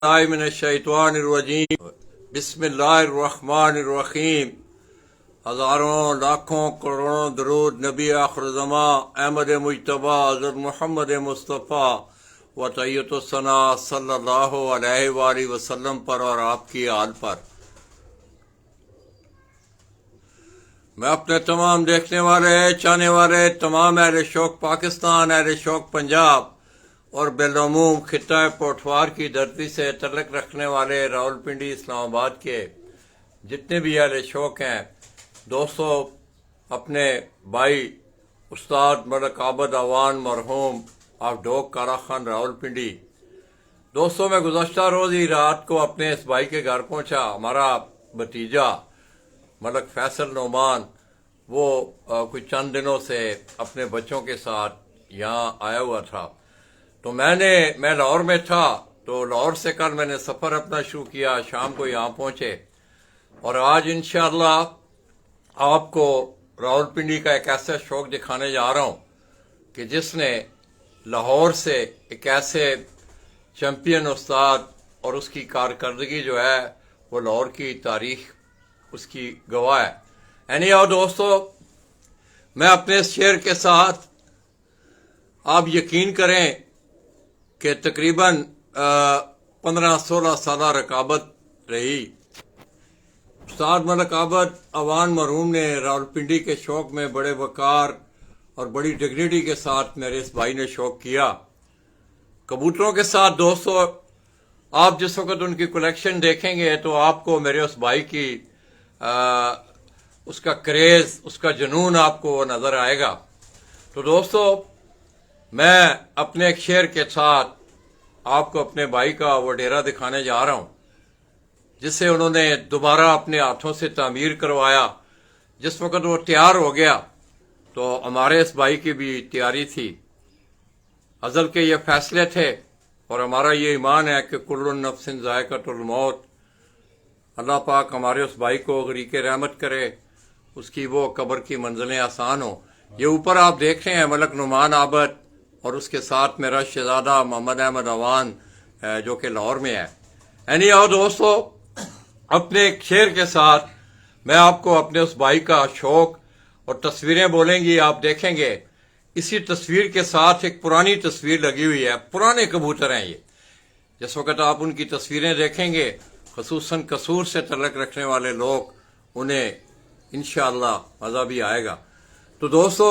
من الشیطان الرجیم بسم اللہ الرحمن الرحیم۔ ہزاروں لاکھوں کروڑوں درود نبی آخر زمان احمد مجتبی حضرت محمد مصطفیٰ و طیت الثنا صلی اللہ علیہ وآلہ وسلم پر اور آپ کی آل پر۔ میں اپنے تمام دیکھنے والے چاہنے والے تمام اہل شوق پاکستان، اہل شوق پنجاب اور بالعموم خطہ پوٹھوار کی دھرتی سے تعلق رکھنے والے راولپنڈی اسلام آباد کے جتنے بھی اہل شوق ہیں دوستو، اپنے بھائی استاد ملک عابد اعوان مرحوم آف ڈوک کالا خان راولپنڈی، دوستو میں گزشتہ روز ہی رات کو اپنے اس بھائی کے گھر پہنچا۔ ہمارا بھتیجا ملک فیصل نعمان وہ کچھ چند دنوں سے اپنے بچوں کے ساتھ یہاں آیا ہوا تھا، تو میں لاہور میں تھا، تو لاہور سے کل میں نے سفر اپنا شروع کیا، شام کو یہاں پہنچے اور آج انشاءاللہ آپ کو راولپنڈی کا ایک ایسا شوق دکھانے جا رہا ہوں کہ جس نے لاہور سے ایک ایسے چیمپئن استاد اور اس کی کارکردگی جو ہے وہ لاہور کی تاریخ اس کی گواہ ہے۔ یعنی اور دوستو، میں اپنے اس شعر کے ساتھ آپ یقین کریں کہ تقریباً 15-16 سالہ رقابت رہی۔ استاد ملک عابد اعوان مرحوم نے راولپنڈی کے شوق میں بڑے وقار اور بڑی ڈگنیٹی کے ساتھ میرے اس بھائی نے شوق کیا۔ کبوتروں کے ساتھ دوستو آپ جس وقت ان کی کلیکشن دیکھیں گے تو آپ کو میرے اس بھائی کی اس کا کریز، اس کا جنون آپ کو نظر آئے گا۔ تو دوستو میں اپنے ایک شعر کے ساتھ آپ کو اپنے بھائی کا وہ ڈیرا دکھانے جا رہا ہوں جسے انہوں نے دوبارہ اپنے ہاتھوں سے تعمیر کروایا۔ جس وقت وہ تیار ہو گیا تو ہمارے اس بھائی کی بھی تیاری تھی۔ ازل کے یہ فیصلے تھے اور ہمارا یہ ایمان ہے کہ کل نفس ذائقۃ الموت۔ اللہ پاک ہمارے اس بھائی کو غریق رحمت کرے، اس کی وہ قبر کی منزلیں آسان ہوں۔ یہ اوپر آپ دیکھ رہے ہیں ملک نعمان عابد اور اس کے ساتھ میرا شہزادہ محمد احمد اعوان جو کہ لاہور میں ہے۔ یعنی اور دوستو اپنے ایک شعر کے ساتھ میں آپ کو اپنے اس بھائی کا شوق اور تصویریں بولیں گی، آپ دیکھیں گے۔ اسی تصویر کے ساتھ ایک پرانی تصویر لگی ہوئی ہے، پرانے کبوتر ہیں یہ۔ جس وقت آپ ان کی تصویریں دیکھیں گے خصوصاً قصور سے تعلق رکھنے والے لوگ، انہیں انشاءاللہ مزہ بھی آئے گا۔ تو دوستو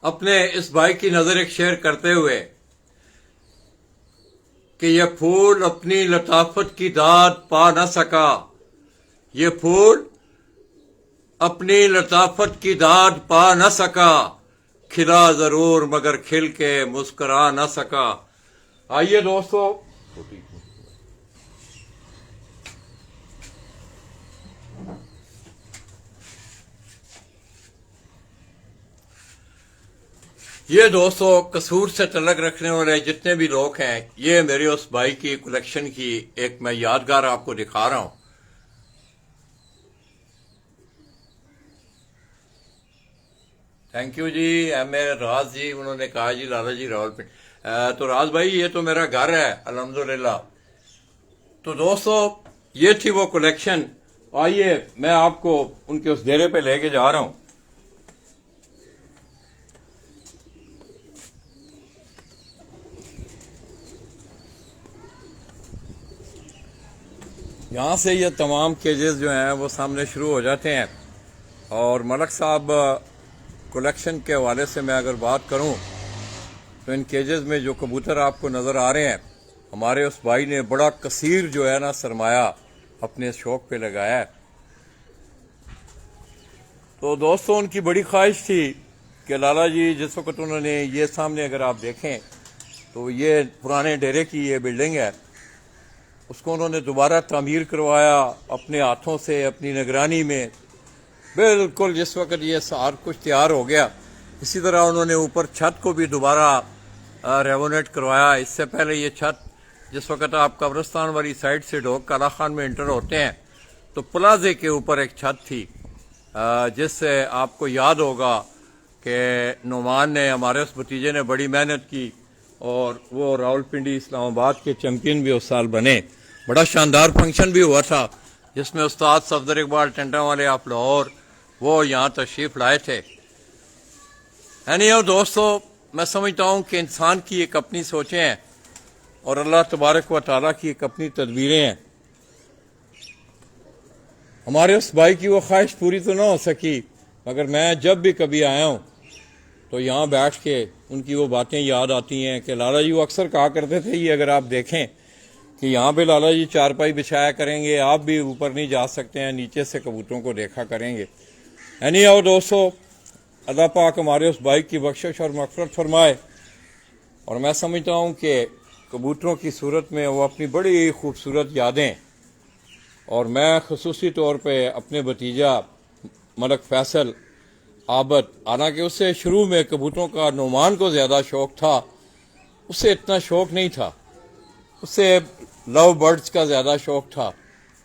اپنے اس بھائی کی نظر ایک شعر کرتے ہوئے کہ یہ پھول اپنی لطافت کی داد پا نہ سکا، یہ پھول اپنی لطافت کی داد پا نہ سکا، کھلا ضرور مگر کھل کے مسکرا نہ سکا۔ آئیے دوستو یہ دوستو قصور سے تعلق رکھنے والے جتنے بھی لوگ ہیں، یہ میرے اس بھائی کی کلیکشن کی ایک میں یادگار آپ کو دکھا رہا ہوں۔ تھینک یو جی ایم اے راز جی، انہوں نے کہا جی لالا جی راولپنڈی، تو راز بھائی یہ تو میرا گھر ہے الحمدللہ۔ تو دوستو یہ تھی وہ کلیکشن۔ آئیے میں آپ کو ان کے اس ڈیرے پہ لے کے جا رہا ہوں۔ یہاں سے یہ تمام کیجز جو ہیں وہ سامنے شروع ہو جاتے ہیں، اور ملک صاحب کلیکشن کے حوالے سے میں اگر بات کروں تو ان کیجز میں جو کبوتر آپ کو نظر آ رہے ہیں، ہمارے اس بھائی نے بڑا کثیر جو ہے نا سرمایہ اپنے شوق پہ لگایا ہے۔ تو دوستوں ان کی بڑی خواہش تھی کہ لالا جی جس وقت انہوں نے یہ سامنے اگر آپ دیکھیں تو یہ پرانے ڈیرے کی یہ بلڈنگ ہے، اس کو انہوں نے دوبارہ تعمیر کروایا اپنے ہاتھوں سے، اپنی نگرانی میں۔ بالکل جس وقت یہ سارا کچھ تیار ہو گیا، اسی طرح انہوں نے اوپر چھت کو بھی دوبارہ ریونیٹ کروایا۔ اس سے پہلے یہ چھت جس وقت آپ قبرستان والی سائڈ سے ڈوک کالا خان میں انٹر ہوتے ہیں تو پلازے کے اوپر ایک چھت تھی، جس سے آپ کو یاد ہوگا کہ نعمان نے، ہمارے اس بھتیجے نے بڑی محنت کی اور وہ راولپنڈی اسلام آباد کے چیمپئن بھی اس سال بنے. بڑا شاندار فنکشن بھی ہوا تھا جس میں استاد صفدر اقبال ٹنڈا والے آپ لاہور وہ یہاں تشریف لائے تھے. دوستو میں سمجھتا ہوں کہ انسان کی ایک اپنی سوچیں ہیں اور اللہ تبارک و تعالیٰ کی ایک اپنی تدبیریں ہیں. ہمارے اس بھائی کی وہ خواہش پوری تو نہ ہو سکی مگر میں جب بھی کبھی آیا ہوں تو یہاں بیٹھ کے ان کی وہ باتیں یاد آتی ہیں کہ لالا جی وہ اکثر کہا کرتے تھے یہ اگر آپ دیکھیں کہ یہاں پہ لالا جی چارپائی بچھایا کریں گے, آپ بھی اوپر نہیں جا سکتے ہیں, نیچے سے کبوتروں کو دیکھا کریں گے. دوستو اللہ پاک ہمارے اس بھائی کی بخشش اور مغفرت فرمائے. اور میں سمجھتا ہوں کہ کبوتروں کی صورت میں وہ اپنی بڑی خوبصورت یادیں, اور میں خصوصی طور پہ اپنے بھتیجا ملک فیصل عابد, حالانکہ اس سے شروع میں کبوتروں کا نعمان کو زیادہ شوق تھا, اس سے اتنا شوق نہیں تھا, اس سے لو برڈز کا زیادہ شوق تھا.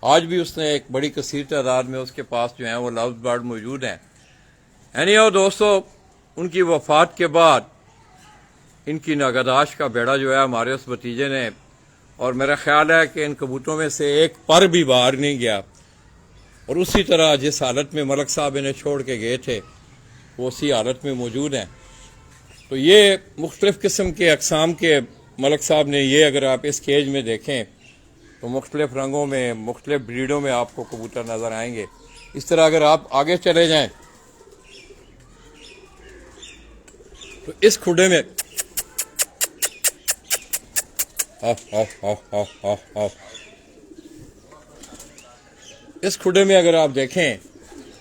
آج بھی اس نے ایک بڑی کثیر تعداد میں اس کے پاس جو ہیں وہ لو برڈ موجود ہیں. دوستو ان کی وفات کے بعد ان کی نگہداشت کا بیڑا جو ہے ہمارے اس بھتیجے نے, اور میرا خیال ہے کہ ان کبوتروں میں سے ایک پر بھی باہر نہیں گیا, اور اسی طرح جس حالت میں ملک صاحب انہیں چھوڑ کے گئے تھے وہ اسی حالت میں موجود ہیں. تو یہ مختلف قسم کے اقسام کے ملک صاحب نے, یہ اگر آپ اس کیج میں دیکھیں تو مختلف رنگوں میں مختلف بریڈوں میں آپ کو کبوتر نظر آئیں گے. اس طرح اگر آپ آگے چلے جائیں تو اس کھڈے میں اس کھڈے میں اگر آپ دیکھیں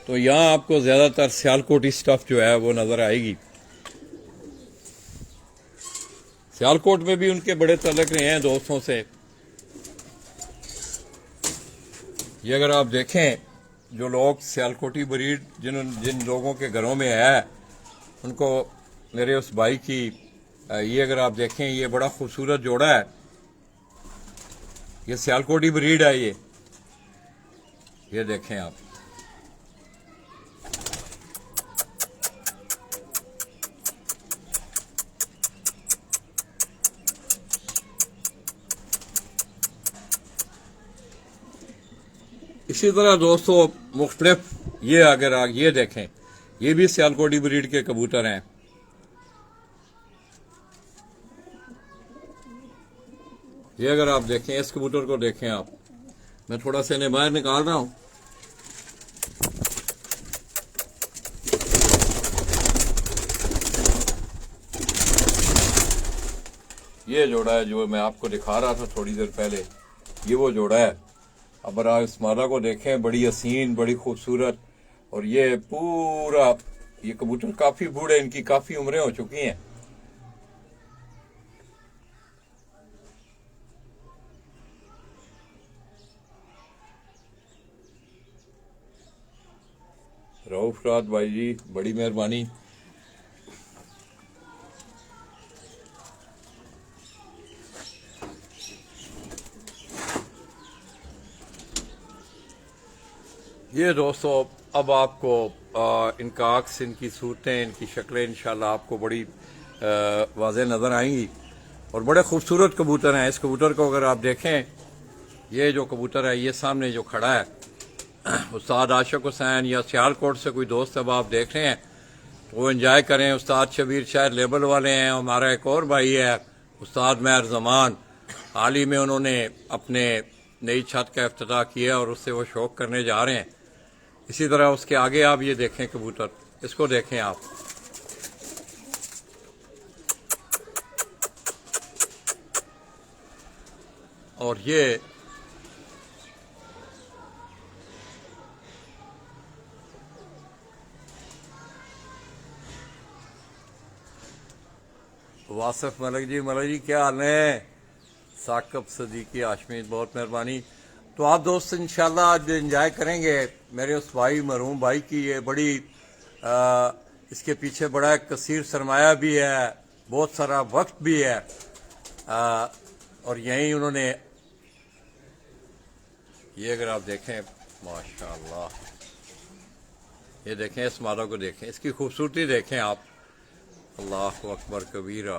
تو یہاں آپ کو زیادہ تر سیالکوٹی سٹف جو ہے وہ نظر آئے گی. سیالکوٹ میں بھی ان کے بڑے تعلق رہے ہیں دوستوں سے. یہ اگر آپ دیکھیں جو لوگ سیالکوٹی بریڈ جن لوگوں کے گھروں میں ہے ان کو میرے اس بھائی کی یہ اگر آپ دیکھیں یہ بڑا خوبصورت جوڑا ہے, یہ سیالکوٹی بریڈ ہے. یہ دیکھیں آپ, اسی طرح دوستو مختلف یہ اگر آپ یہ دیکھیں یہ بھی سیالکوٹی بریڈ کے کبوتر ہیں. یہ اگر آپ دیکھیں اس کبوتر کو دیکھیں آپ, میں تھوڑا سا انہیں باہر نکال رہا ہوں. یہ جوڑا ہے جو میں آپ کو دکھا رہا تھا تھوڑی دیر پہلے, یہ وہ جوڑا ہے. اب اگر آپ اس مادا کو دیکھیں بڑی حسین بڑی خوبصورت, اور یہ پورا یہ کبوتر کافی بوڑھے, ان کی کافی عمریں ہو چکی ہیں. رؤف رات بھائی جی بڑی مہربانی. یہ دوستو اب آپ کو ان کا عکس, ان کی صورتیں, ان کی شکلیں انشاءاللہ آپ کو بڑی واضح نظر آئیں گی, اور بڑے خوبصورت کبوتر ہیں. اس کبوتر کو اگر آپ دیکھیں, یہ جو کبوتر ہے یہ سامنے جو کھڑا ہے استاد عاشق حسین یا سیالکوٹ سے کوئی دوست اب آپ دیکھ رہے ہیں تو وہ انجوائے کریں. استاد شبیر شاید لیبل والے ہیں. ہمارا ایک اور بھائی ہے استاد مہر زمان, حال ہی میں انہوں نے اپنے نئی چھت کا افتتاح کیا اور اس سے وہ شوق کرنے جا رہے ہیں. اسی طرح اس کے آگے آپ یہ دیکھیں کبوتر, اس کو دیکھیں آپ, اور یہ واصف ملک جی کیا حال ہے؟ ثاقب صدیقی ہاشمی بہت مہربانی. تو آپ دوست انشاءاللہ آج انجوائے کریں گے میرے اس بھائی مرحوم بھائی کی. یہ بڑی اس کے پیچھے بڑا کثیر سرمایہ بھی ہے, بہت سارا وقت بھی ہے, اور یہیں انہوں نے یہ اگر آپ دیکھیں ماشاءاللہ, یہ دیکھیں اس مادہ کو دیکھیں, اس کی خوبصورتی دیکھیں آپ. اللہ اکبر کبیرہ.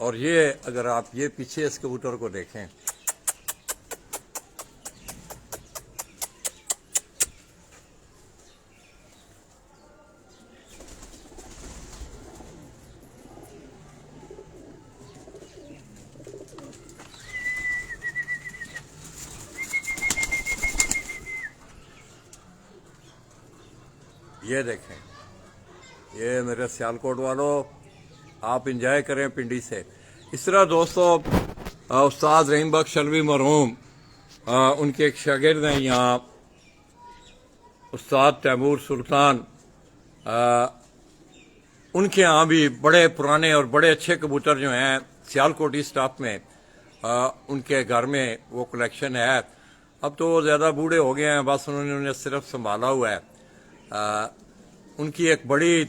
اور یہ اگر آپ یہ پیچھے اس کبوتر کو دیکھیں، یہ دیکھیں، یہ میرے سیالکوٹ والوں، آپ انجوائے کریں پنڈی سے۔ اس طرح دوستو، استاد رحیم بخش شلوی مرحوم، ان کے ایک شاگرد ہیں یہاں، استاد تیمور سلطان، ان کے ہاں بھی بڑے پرانے اور بڑے اچھے کبوتر جو ہیں سیالکوٹی سٹاف میں، ان کے گھر میں وہ کلیکشن ہے۔ اب تو وہ زیادہ بوڑھے ہو گئے ہیں، بس انہوں نے صرف سنبھالا ہوا ہے۔ ان کی ایک بڑی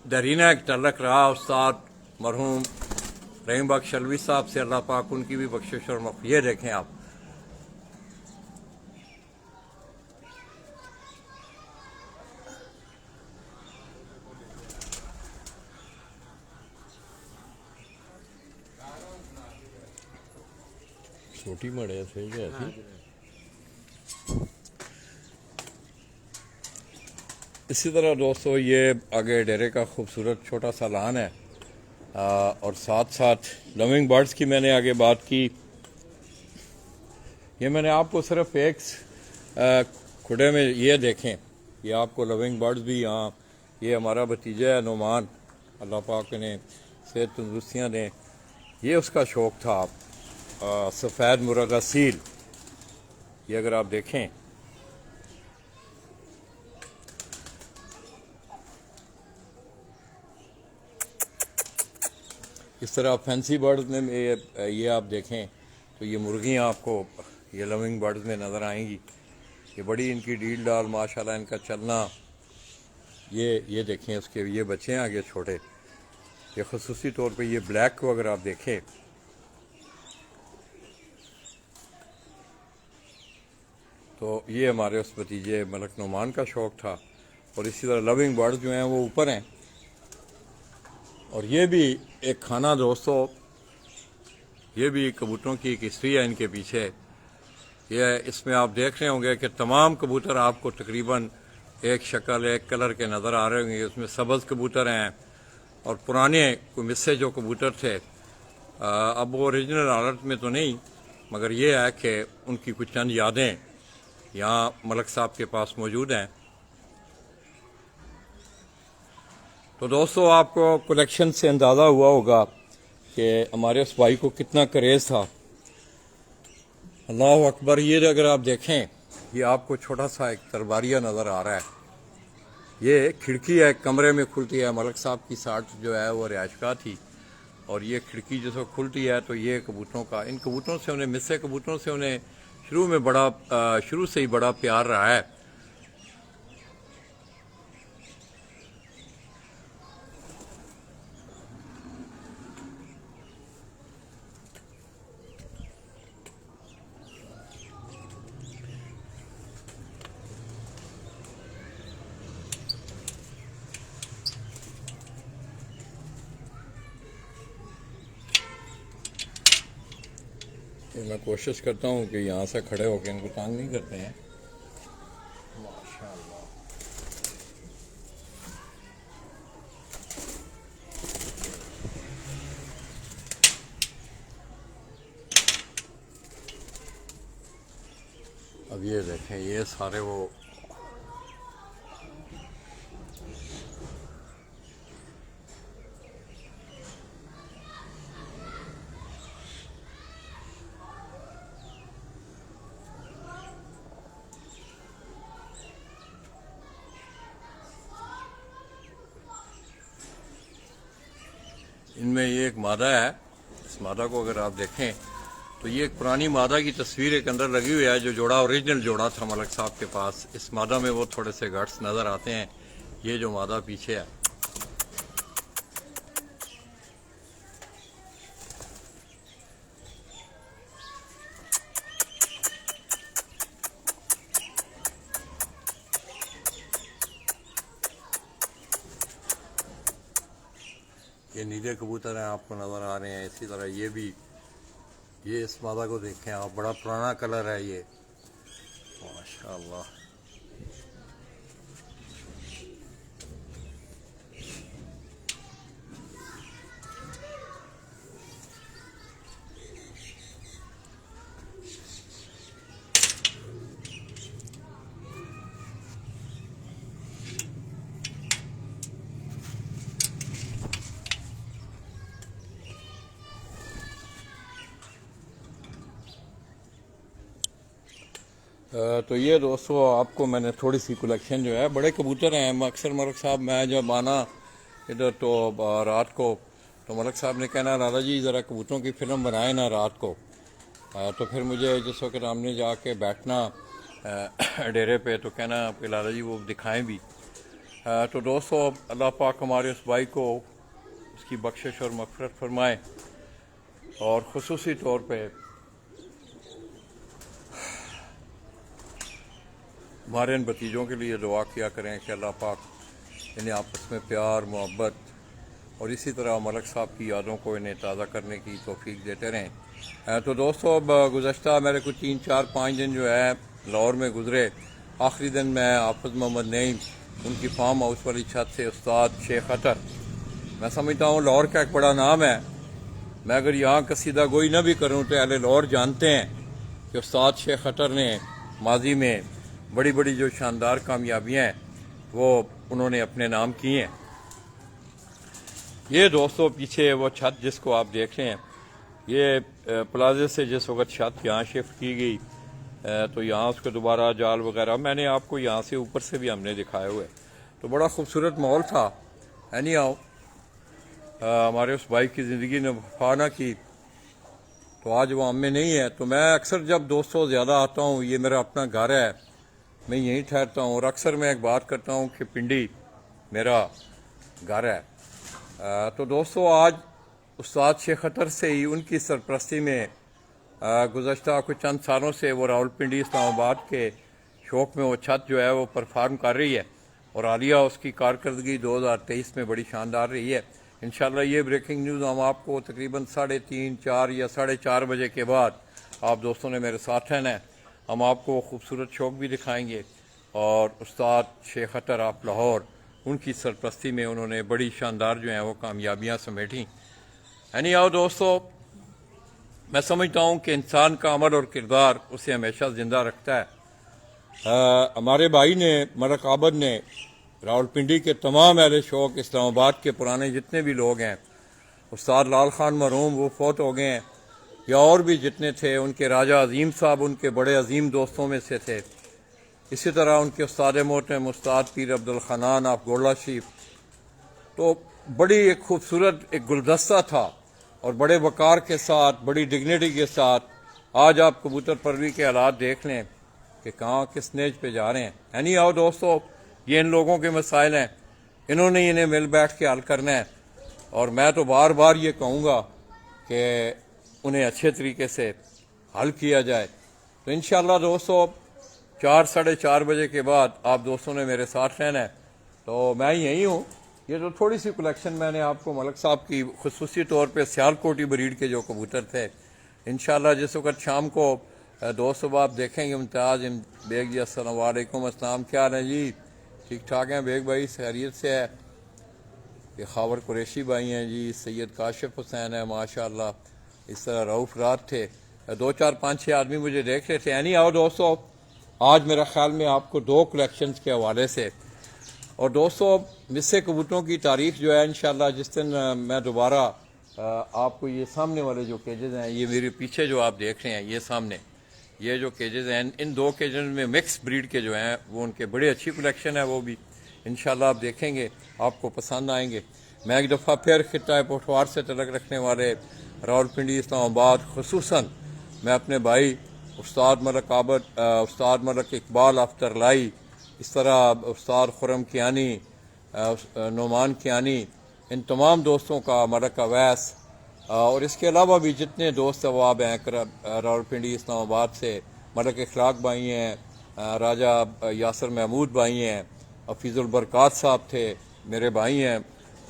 درینہ ایک تعلق رہا استاد مرحوم رحیم بخش شلوی صاحب سے، اللہ پاک ان کی بھی بخشش اور مغفرت۔ یہ دیکھیں آپ، چھوٹی مڑے سے اسی طرح دوستو، یہ آگے ڈیرے کا خوبصورت چھوٹا سا لان ہے، اور ساتھ ساتھ لونگ برڈز کی میں نے آگے بات کی۔ یہ میں نے آپ کو صرف ایک کھڑے میں یہ دیکھیں، یہ آپ کو لونگ برڈز بھی یہاں، یہ ہمارا بھتیجا ہے نعمان، اللہ پاک نے صحت تندرستیاں دیں، یہ اس کا شوق تھا۔ سفید مرغہ سیل، یہ اگر آپ دیکھیں، اس طرح فینسی برڈز میں یہ آپ دیکھیں تو یہ مرغیاں آپ کو یہ لونگ برڈز میں نظر آئیں گی۔ یہ بڑی ان کی ڈیل ڈال، ماشاءاللہ ان کا چلنا، یہ دیکھیں اس کے یہ بچے ہیں آگے چھوٹے، یہ خصوصی طور پہ یہ بلیک کو اگر آپ دیکھیں تو یہ ہمارے اس بھتیجے ملک نعمان کا شوق تھا۔ اور اسی طرح لونگ برڈز جو ہیں وہ اوپر ہیں، اور یہ بھی ایک کھانا دوستو، یہ بھی کبوتروں کی ایک ہسٹری ہے ان کے پیچھے۔ یہ اس میں آپ دیکھ رہے ہوں گے کہ تمام کبوتر آپ کو تقریباً ایک شکل ایک کلر کے نظر آ رہے ہوں گے۔ اس میں سبز کبوتر ہیں، اور پرانے کوئی مصے جو کبوتر تھے، اب وہ اوریجنل حالت میں تو نہیں، مگر یہ ہے کہ ان کی کچھ چند یادیں یہاں ملک صاحب کے پاس موجود ہیں۔ تو دوستو، آپ کو کلیکشن سے اندازہ ہوا ہوگا کہ ہمارے اس بھائی کو کتنا کریز تھا۔ اللہ اکبر، یہ اگر آپ دیکھیں، یہ آپ کو چھوٹا سا ایک درباریہ نظر آ رہا ہے۔ یہ کھڑکی ہے، کمرے میں کھلتی ہے، ملک صاحب کی ساٹھ جو ہے وہ رہائش گاہ تھی، اور یہ کھڑکی جس وقت کھلتی ہے تو یہ کبوتروں کا، ان کبوتروں سے انہیں، مصے کبوتروں سے انہیں شروع سے ہی بڑا پیار رہا ہے۔ میں کوشش کرتا ہوں کہ یہاں سے کھڑے ہو کے ان کو تانگ نہیں کرتے ہیں۔ ماشاءاللہ، اب یہ دیکھیں، یہ سارے وہ ان میں یہ ایک مادہ ہے، اس مادہ کو اگر آپ دیکھیں تو یہ ایک پرانی مادہ کی تصویر ایک اندر لگی ہوئی ہے، جو جوڑا اوریجنل جوڑا تھا ملک صاحب کے پاس۔ اس مادہ میں وہ تھوڑے سے گٹس نظر آتے ہیں، یہ جو مادہ پیچھے ہے۔ نیلے کبوتر ہیں آپ کو نظر آ رہے ہیں. اسی طرح یہ بھی، یہ اس مادہ کو دیکھیں آپ، بڑا پرانا کلر ہے یہ، ماشاءاللہ. تو یہ دوستو آپ کو میں نے تھوڑی سی کلیکشن جو ہے، بڑے کبوتر ہیں. اکثر ملک صاحب میں جب آنا ادھر تو رات کو، تو ملک صاحب نے کہنا راجا جی ذرا کبوتروں کی فلم بنائے نا رات کو. تو پھر مجھے جس وقت ہم نے جا کے بیٹھنا ڈیرے پہ تو کہنا کہ لالا جی وہ دکھائیں بھی. تو دوستو اللہ پاک ہمارے اس بھائی کو اس کی بخشش اور مغفرت فرمائے، اور خصوصی طور پہ ہمارے ان بھتیجوں کے لیے دعا کیا کریں کہ اللہ پاک انہیں آپس میں پیار، محبت اور اسی طرح ملک صاحب کی یادوں کو انہیں تازہ کرنے کی توفیق دیتے رہیں. تو دوستو اب گزشتہ میرے کو 3 4 5 دن جو ہے لاہور میں گزرے. آخری دن میں حافظ محمد نعیم ان کی فارم ہاؤس والی چھت سے استاد شیخ اطہر، میں سمجھتا ہوں لاہور کا ایک بڑا نام ہے. میں اگر یہاں قصیدہ گوئی نہ بھی کروں تو اہل لاہور جانتے ہیں کہ استاد شیخ اطہر نے ماضی میں بڑی بڑی جو شاندار کامیابیاں ہیں وہ انہوں نے اپنے نام کی ہیں. یہ دوستو پیچھے وہ چھت جس کو آپ دیکھ رہے ہیں، یہ پلازے سے جس وقت چھت یہاں شفٹ کی گئی تو یہاں اس کو دوبارہ جال وغیرہ میں نے آپ کو یہاں سے اوپر سے بھی ہم نے دکھائے ہوئے، تو بڑا خوبصورت ماحول تھا. اینی آؤ ہمارے اس بھائی کی زندگی نے وفا نہ کی تو آج وہ ہم میں نہیں ہے. تو میں اکثر جب دوستوں زیادہ آتا ہوں، یہ میرا اپنا گھر ہے، میں یہیں ٹھہرتا ہوں، اور اکثر میں ایک بات کرتا ہوں کہ پنڈی میرا گھر ہے. تو دوستو آج استاد شیخ اطہر سے ہی ان کی سرپرستی میں گزشتہ کچھ چند سالوں سے وہ راولپنڈی اسلام آباد کے شوق میں وہ چھت جو ہے وہ پرفارم کر رہی ہے، اور حالیہ اس کی کارکردگی 2023 میں بڑی شاندار رہی ہے. انشاءاللہ یہ بریکنگ نیوز ہم آپ کو تقریباً 3:30 4 یا 4:30 بجے کے بعد آپ دوستوں نے میرے ساتھ رہنا ہے. ہم آپ کو خوبصورت شوق بھی دکھائیں گے، اور استاد شیخ اطہر آپ لاہور ان کی سرپرستی میں انہوں نے بڑی شاندار جو ہیں وہ کامیابیاں سمیٹیں. یعنی آؤ دوستو، میں سمجھتا ہوں کہ انسان کا عمل اور کردار اسے ہمیشہ زندہ رکھتا ہے. ہمارے بھائی نے ملک عابد نے راولپنڈی کے تمام اہل شوق، اسلام آباد کے پرانے جتنے بھی لوگ ہیں، استاد لال خان مرحوم وہ فوت ہو گئے ہیں، یا اور بھی جتنے تھے، ان کے راجہ عظیم صاحب ان کے بڑے عظیم دوستوں میں سے تھے. اسی طرح ان کے استاد محترم استاد پیر عبدالخنان آف گولڈا شریف، تو بڑی ایک خوبصورت ایک گلدستہ تھا، اور بڑے وقار کے ساتھ، بڑی ڈگنیٹی کے ساتھ. آج آپ کبوتر پروری کے حالات دیکھ لیں کہ کہاں کس نیج پہ جا رہے ہیں. یعنی آؤ دوستو، یہ ان لوگوں کے مسائل ہیں، انہوں نے انہیں مل بیٹھ کے حل کرنا ہے، اور میں تو بار بار یہ کہوں گا کہ انہیں اچھے طریقے سے حل کیا جائے. تو انشاءاللہ دوستو 4 4:30 بجے کے بعد آپ دوستوں نے میرے ساتھ رہنا ہے. تو میں یہی ہوں. یہ تو تھوڑی سی کلیکشن میں نے آپ کو ملک صاحب کی خصوصی طور پہ سیال کوٹی بریڈ کے جو کبوتر تھے، انشاءاللہ جس وقت شام کو دوست صبح آپ دیکھیں گے. ممتاز بیگ جی السلام علیکم. السلام، کیا حال ہے جی؟ ٹھیک ٹھاک ہیں بیگ بھائی؟ خیریت سے ہے؟ یہ خاور قریشی بھائی ہیں جی، سید کاشف حسین ہے ماشاءاللہ، اس طرح رعوف رات تھے. 2 4 5 6 آدمی مجھے دیکھ رہے تھے. یعنی آؤ دوستو، آج میرا خیال میں آپ کو 2 کلیکشنز کے حوالے سے، اور دوستو مصر کبوتروں کی تاریخ جو ہے انشاءاللہ جس دن میں دوبارہ آپ کو یہ سامنے والے جو کیجز ہیں، یہ میرے پیچھے جو آپ دیکھ رہے ہیں، یہ سامنے یہ جو کیجز ہیں، ان 2 کیجز میں مکس بریڈ کے جو ہیں وہ ان کے بڑے اچھی کلیکشن ہے، وہ بھی انشاءاللہ آپ دیکھیں گے، آپ کو پسند آئیں گے. میں ایک دفعہ پھر خطہ پوٹھوار سے تعلق رکھنے والے راولپنڈی اسلام آباد، خصوصاً میں اپنے بھائی استاد ملک عابد، استاد ملک اقبال آفتر لائی، اس طرح استاد خرم کیانی، نعمان کیانی، ان تمام دوستوں کا، ملک اویس، اور اس کے علاوہ بھی جتنے دوست احباب ہیں راولپنڈی اسلام آباد سے، ملک اخلاق بھائی ہیں، راجہ یاسر محمود بھائی ہیں، حفیظ البرکات صاحب تھے میرے بھائی ہیں،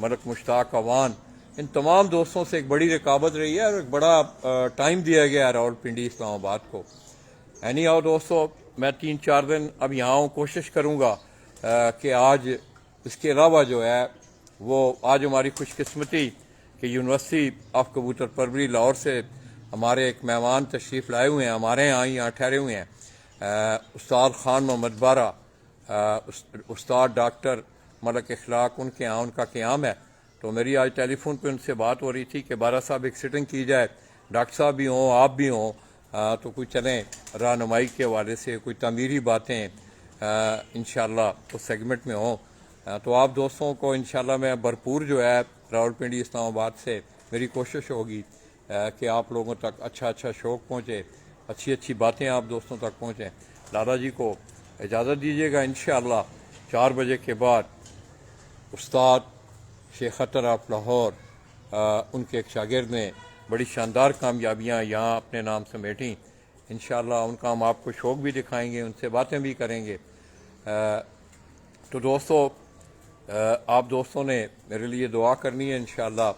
ملک مشتاق اوان، ان تمام دوستوں سے ایک بڑی رقابت رہی ہے اور ایک بڑا ٹائم دیا گیا ہے راولپنڈی اسلام آباد کو. اینی ہاؤ دوستو، میں 3-4 دن اب یہاں ہوں. کوشش کروں گا کہ آج اس کے علاوہ جو ہے وہ آج ہماری خوش قسمتی کہ یونیورسٹی آف کبوتر پروری لاہور سے ہمارے ایک مہمان تشریف لائے ہوئے ہیں، ہمارے یہاں ٹھہرے ہوئے ہیں، استاد خان محمد بارہ، استاد ڈاکٹر ملک اخلاق، ان کے یہاں ان کا قیام ہے. تو میری آج ٹیلی فون پہ ان سے بات ہو رہی تھی کہ بارہ صاحب ایک سٹنگ کی جائے، ڈاکٹر صاحب بھی ہوں، آپ بھی ہوں، تو کوئی چلیں رہنمائی کے حوالے سے کوئی تعمیری باتیں انشاءاللہ اس سیگمنٹ میں ہوں. تو آپ دوستوں کو انشاءاللہ میں بھرپور جو ہے راولپنڈی اسلام آباد سے میری کوشش ہوگی کہ آپ لوگوں تک اچھا شوق پہنچے، اچھی باتیں آپ دوستوں تک پہنچیں. دادا جی کو اجازت دیجیے گا. انشاءاللہ 4 بجے کے بعد استاد شیخ خطر آف لاہور، ان کے ایک شاگرد نے بڑی شاندار کامیابیاں یہاں اپنے نام سمیٹیں. انشاءاللہ ان کا ہم آپ کو شوق بھی دکھائیں گے، ان سے باتیں بھی کریں گے. تو دوستو، آپ دوستوں نے میرے لیے دعا کرنی ہے انشاءاللہ.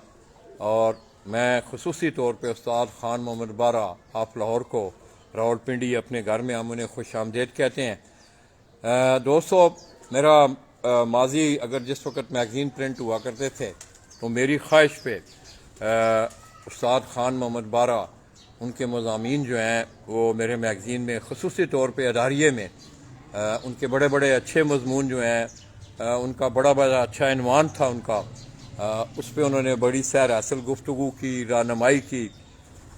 اور میں خصوصی طور پہ استاد خان محمد بارہ آف لاہور کو راولپنڈی اپنے گھر میں ہم انہیں خوش آمدید کہتے ہیں. دوستو، میرا ماضی اگر جس وقت میگزین پرنٹ ہوا کرتے تھے تو میری خواہش پہ استاد خان محمد بارہ، ان کے مضامین جو ہیں وہ میرے میگزین میں خصوصی طور پہ اداریے میں ان کے بڑے اچھے مضمون جو ہیں، ان کا بڑا اچھا عنوان تھا ان کا، اس پہ انہوں نے بڑی سیر حاصل گفتگو کی، رہنمائی کی.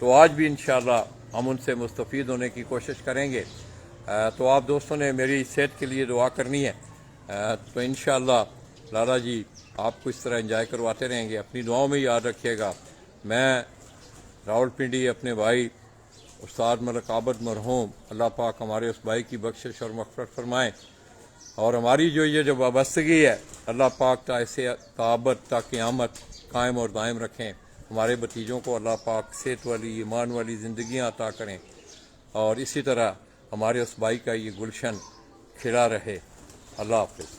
تو آج بھی انشاءاللہ ہم ان سے مستفید ہونے کی کوشش کریں گے. تو آپ دوستوں نے میری صحت کے لیے دعا کرنی ہے. تو انشاءاللہ لالا جی آپ کو اس طرح انجوائے کرواتے رہیں گے. اپنی دعاؤں میں یاد رکھیے گا. میں راولپنڈی اپنے بھائی استاد ملک عابد مرحوم، اللہ پاک ہمارے اس بھائی کی بخشش اور مغفرت فرمائیں، اور ہماری جو وابستگی ہے اللہ پاک تا اسے تعابد تا قیامت قائم اور دائم رکھیں. ہمارے بھتیجوں کو اللہ پاک صحت والی، ایمان والی زندگیاں عطا کریں، اور اسی طرح ہمارے اس بھائی کا یہ گلشن کھلا رہے. اللہ حافظ.